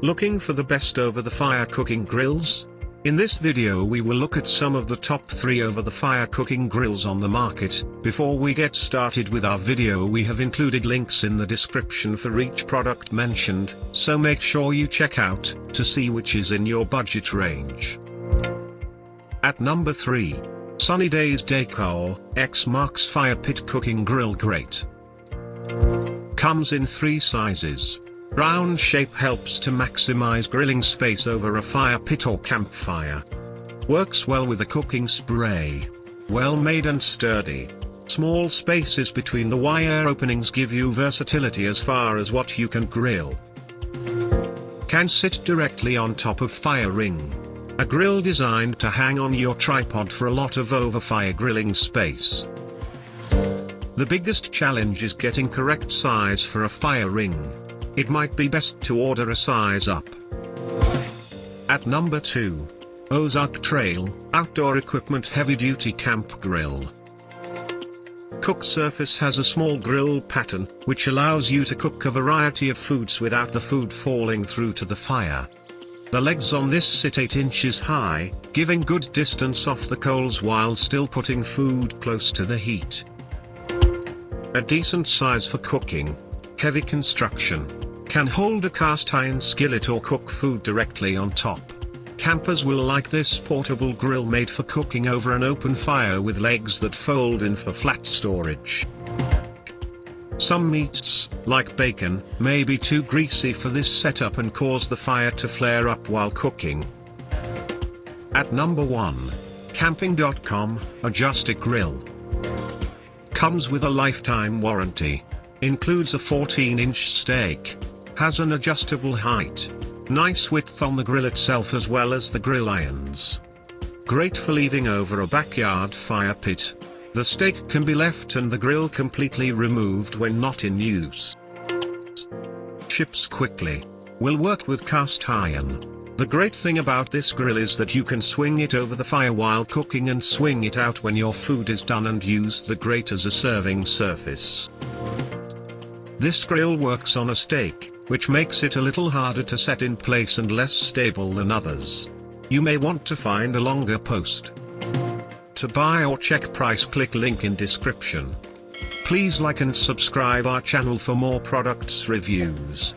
Looking for the best over-the-fire cooking grills? In this video we will look at some of the top 3 over-the-fire cooking grills on the market. Before we get started with our video, we have included links in the description for each product mentioned, so make sure you check out to see which is in your budget range. At number 3. Sunnydaze Decor X Marks Fire Pit Cooking Grill Grate. Comes in 3 sizes. Round shape helps to maximize grilling space over a fire pit or campfire. Works well with a cooking spray. Well made and sturdy. Small spaces between the wire openings give you versatility as far as what you can grill. Can sit directly on top of fire ring. A grill designed to hang on your tripod for a lot of over-fire grilling space. The biggest challenge is getting correct size for a fire ring. It might be best to order a size up. At number 2. Ozark Trail Outdoor Equipment Heavy Duty Camp Grill. Cook surface has a small grill pattern, which allows you to cook a variety of foods without the food falling through to the fire. The legs on this sit 8 inches high, giving good distance off the coals while still putting food close to the heat. A decent size for cooking. Heavy construction. Can hold a cast iron skillet or cook food directly on top. Campers will like this portable grill made for cooking over an open fire with legs that fold in for flat storage. Some meats, like bacon, may be too greasy for this setup and cause the fire to flare up while cooking. At number 1. Camping.com Adjustic Grill. Comes with a lifetime warranty. Includes a 14-inch stake. Has an adjustable height. Nice width on the grill itself as well as the grill irons. Great for leaving over a backyard fire pit. The stake can be left and the grill completely removed when not in use. Ships quickly. Will work with cast iron. The great thing about this grill is that you can swing it over the fire while cooking and swing it out when your food is done and use the grate as a serving surface. This grill works on a stake, which makes it a little harder to set in place and less stable than others. You may want to find a longer post. To buy or check price, click link in description. Please like and subscribe our channel for more products reviews.